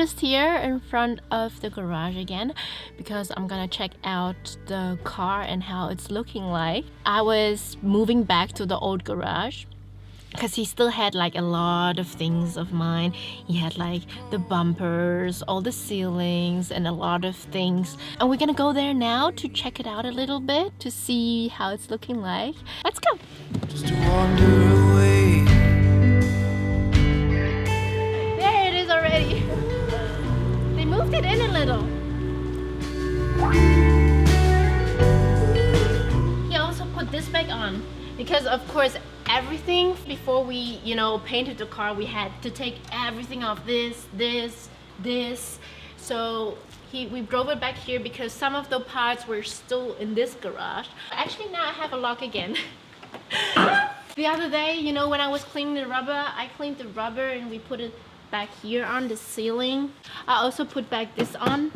just here in front of the garage again because I'm gonna check out the car and how it's looking like. I was moving back to the old garage because he still had like a lot of things of mine. He had like the bumpers, all the ceilings, and a lot of things. And we're gonna go there now to check it out a little bit to see how it's looking like. Let's go! Just to wander away. There it is already. They moved it in a little. He also put this back on because of course everything before we painted the car, we had to take everything off, this. So we drove it back here because some of the parts were still in this garage. Actually now I have a lock again. The other day, when I was cleaning the rubber, I cleaned the rubber and we put it back here on the ceiling. I also put back this on.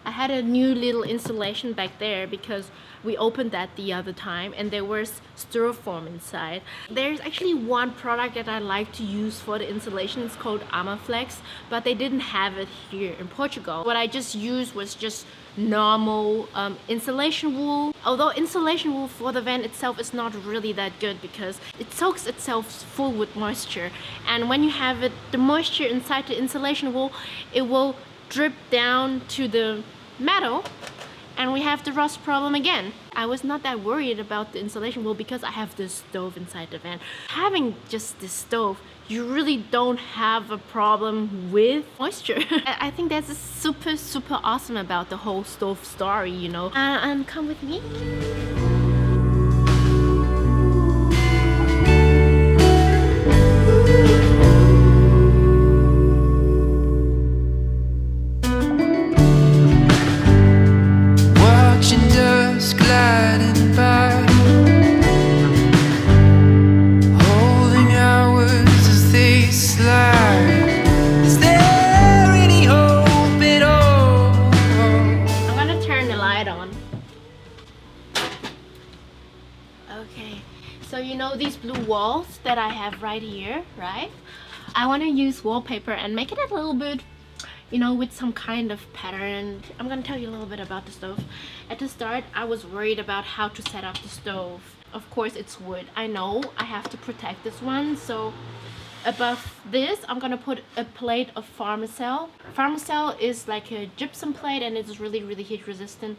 I had a new little insulation back there because we opened that the other time and there was styrofoam inside. There's actually one product that I like to use for the insulation. It's called Amaflex, but they didn't have it here in Portugal. What I just used was just normal insulation wool. Although insulation wool for the van itself is not really that good because it soaks itself full with moisture, and when you have the moisture inside the insulation wool, it will drip down to the metal and we have the rust problem again. I was not that worried about the insulation wool because I have this stove inside the van. Having just this stove, you really don't have a problem with moisture. I think that's super awesome about the whole stove story, and come with me. Okay, so these blue walls that I have right here, right? I want to use wallpaper and make it a little bit, with some kind of pattern. I'm gonna tell you a little bit about the stove. At the start, I was worried about how to set up the stove. Of course, it's wood. I know I have to protect this one, so above this, I'm gonna put a plate of Pharmacell. Pharmacell is like a gypsum plate and it's really heat resistant.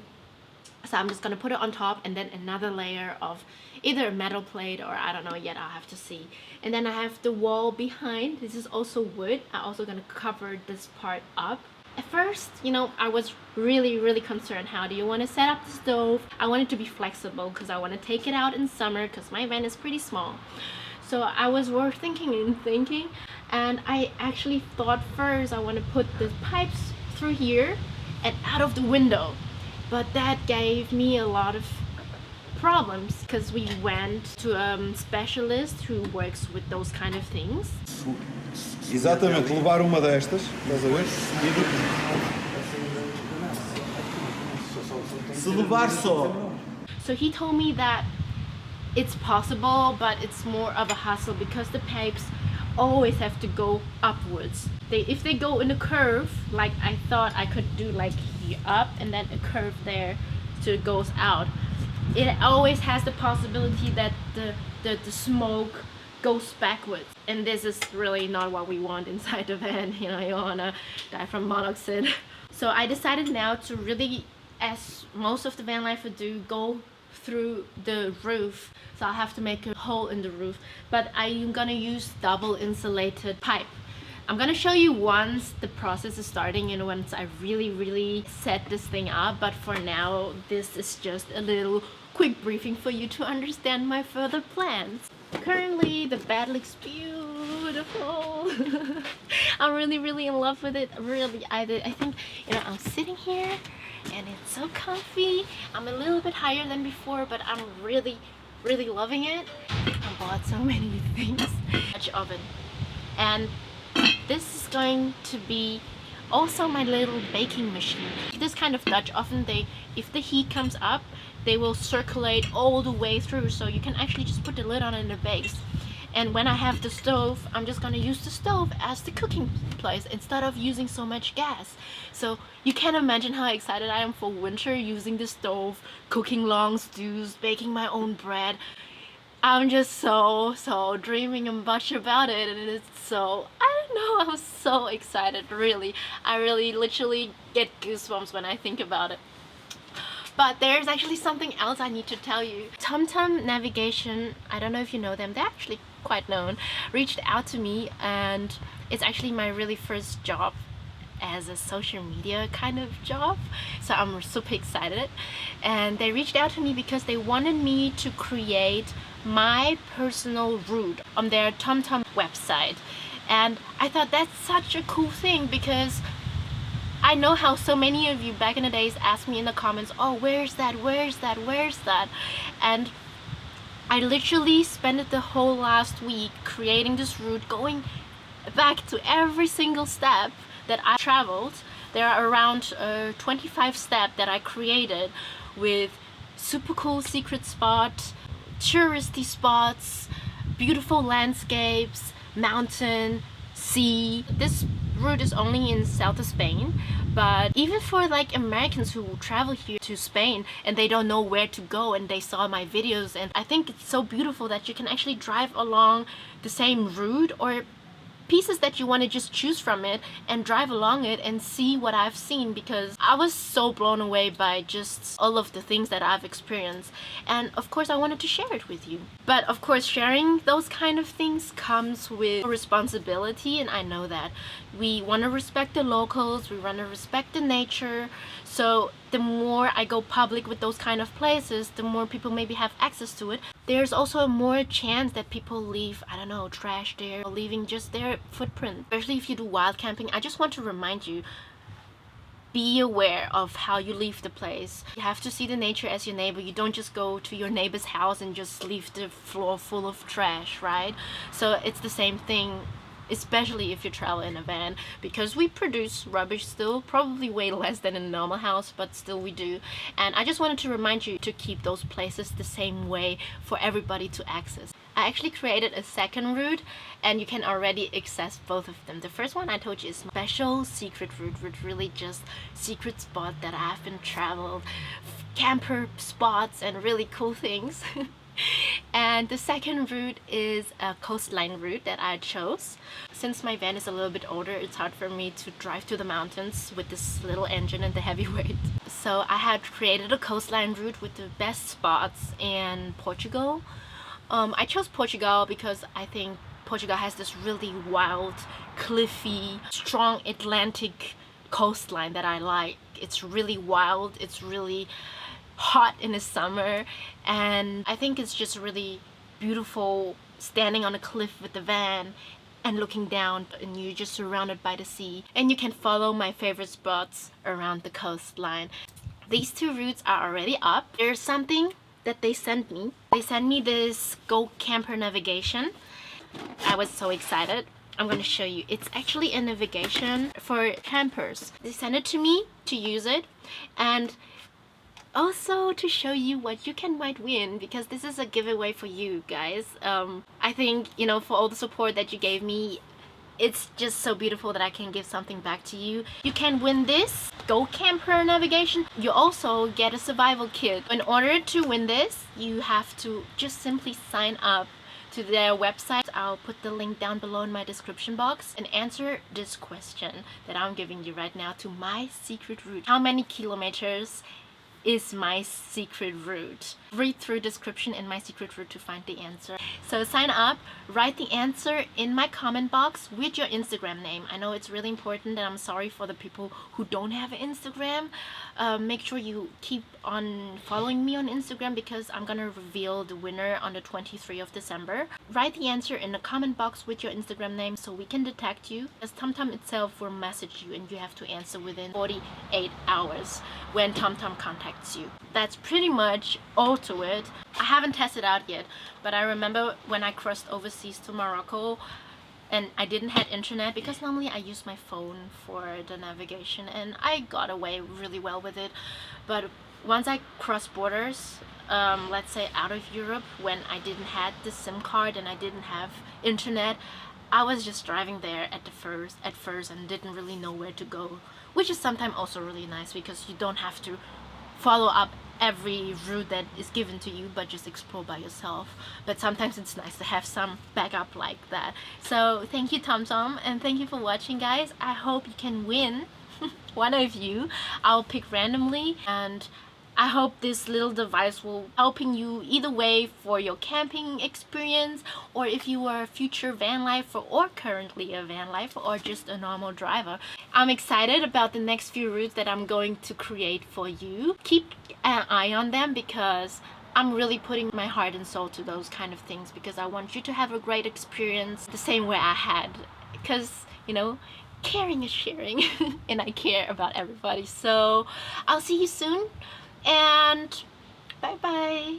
So I'm just gonna put it on top and then another layer of either a metal plate or I don't know yet, I'll have to see. And then I have the wall behind. This is also wood. I'm also gonna cover this part up. At first, I was really concerned. How do you want to set up the stove? I want it to be flexible because I want to take it out in summer because my van is pretty small. So I was thinking, and I actually thought first I want to put the pipes through here and out of the window. But that gave me a lot of problems because we went to a specialist who works with those kind of things. Exatamente, levar uma destas, estás a ver? Se levar só. So he told me that it's possible, but it's more of a hassle because the pipes always have to go upwards. If they go in a curve, like I thought I could do like here up and then a curve there so it goes out, it always has the possibility that the smoke goes backwards, and this is really not what we want inside the van. You want to die from monoxide. So I decided now to really, as most of the van life would do, go through the roof. So I'll have to make a hole in the roof, but I'm gonna use double insulated pipe. I'm gonna show you once the process is starting and once I really set this thing up, but for now this is just a little quick briefing for you to understand my further plans. Currently the bed looks beautiful. I'm really in love with it. Really, I think I'm sitting here and it's so comfy. I'm a little bit higher than before, but I'm really loving it. I bought so many things. Dutch oven, and this is going to be also my little baking machine. This kind of Dutch oven, if the heat comes up, they will circulate all the way through, so you can actually just put the lid on and it bakes. And when I have the stove, I'm just gonna use the stove as the cooking place instead of using so much gas. So you can imagine how excited I am for winter, using the stove, cooking long stews, baking my own bread. I'm just so dreaming much about it, and it's so, I don't know, I'm so excited, really. I really literally get goosebumps when I think about it. But there's actually something else I need to tell you. TomTom Navigation, I don't know if you know them, they're actually quite known, reached out to me, and it's actually my really first job as a social media kind of job, so I'm super excited. And they reached out to me because they wanted me to create my personal route on their TomTom website. And I thought that's such a cool thing, because I know how so many of you back in the days asked me in the comments, oh, where's that, where's that, where's that? And I literally spent the whole last week creating this route, going back to every single step that I traveled. There are around 25 steps that I created, with super cool secret spots, touristy spots, beautiful landscapes, mountain, sea. This route is only in south of Spain, but even for like Americans who travel here to Spain and they don't know where to go, and they saw my videos, and I think it's so beautiful that you can actually drive along the same route, or pieces that you want to just choose from it and drive along it and see what I've seen, because I was so blown away by just all of the things that I've experienced. And of course I wanted to share it with you. But of course, sharing those kind of things comes with responsibility, and I know that we want to respect the locals, we want to respect the nature. So the more I go public with those kind of places, the more people maybe have access to it. There's also a more chance that people leave, I don't know, trash there, or leaving just their footprint. Especially if you do wild camping, I just want to remind you, be aware of how you leave the place. You have to see the nature as your neighbor. You don't just go to your neighbor's house and just leave the floor full of trash, right? So it's the same thing, especially if you travel in a van, because we produce rubbish still, probably way less than in a normal house, but still we do. And I just wanted to remind you to keep those places the same way for everybody to access. I actually created a second route, and you can already access both of them. The first one I told you is special secret route, with really just secret spot that I have been traveled, camper spots and really cool things. And the second route is a coastline route that I chose. Since my van is a little bit older, it's hard for me to drive to the mountains with this little engine and the heavy weight. So I had created a coastline route with the best spots in Portugal. I chose Portugal because I think Portugal has this really wild, cliffy, strong Atlantic coastline that I like. It's really wild, it's really hot in the summer, and I think it's just really beautiful standing on a cliff with the van and looking down, and you're just surrounded by the sea, and you can follow my favorite spots around the coastline. These two routes are already up. There's something that they sent me. They sent me this Go Camper navigation. I was so excited. I'm going to show you. It's actually a navigation for campers. They sent it to me to use it, and also to show you what you might win, because this is a giveaway for you guys. I think, you know, for all the support that you gave me, it's just so beautiful that I can give something back to you. You can win this Go Camper navigation. You also get a survival kit. In order to win this, you have to just simply sign up to their website. I'll put the link down below in my description box, and answer this question that I'm giving you right now to my secret route. How many kilometers is my secret route? Read through description in my secret route to find the answer. So sign up, write the answer in my comment box with your Instagram name. I know it's really important, and I'm sorry for the people who don't have an Instagram. Make sure you keep on following me on Instagram, because I'm gonna reveal the winner on the 23rd of December. Write the answer in the comment box with your Instagram name so we can detect you, as TomTom itself will message you, and you have to answer within 48 hours when TomTom contacts you. That's pretty much all to it. I haven't tested out yet, but I remember when I crossed overseas to Morocco and I didn't have internet, because normally I use my phone for the navigation, and I got away really well with it. But once I cross borders, let's say out of Europe, when I didn't have the SIM card and I didn't have internet, I was just driving there at first and didn't really know where to go, which is sometimes also really nice because you don't have to follow up every route that is given to you, but just explore by yourself. But sometimes it's nice to have some backup like that. So thank you, TomTom, and thank you for watching, guys. I hope you can win one of you. I'll pick randomly, and I hope this little device will helping you either way for your camping experience, or if you are a future van lifer or currently a van lifer or just a normal driver. I'm excited about the next few routes that I'm going to create for you. Keep an eye on them because I'm really putting my heart and soul to those kind of things because I want you to have a great experience the same way I had, because you know, caring is sharing and I care about everybody. So I'll see you soon, and bye bye.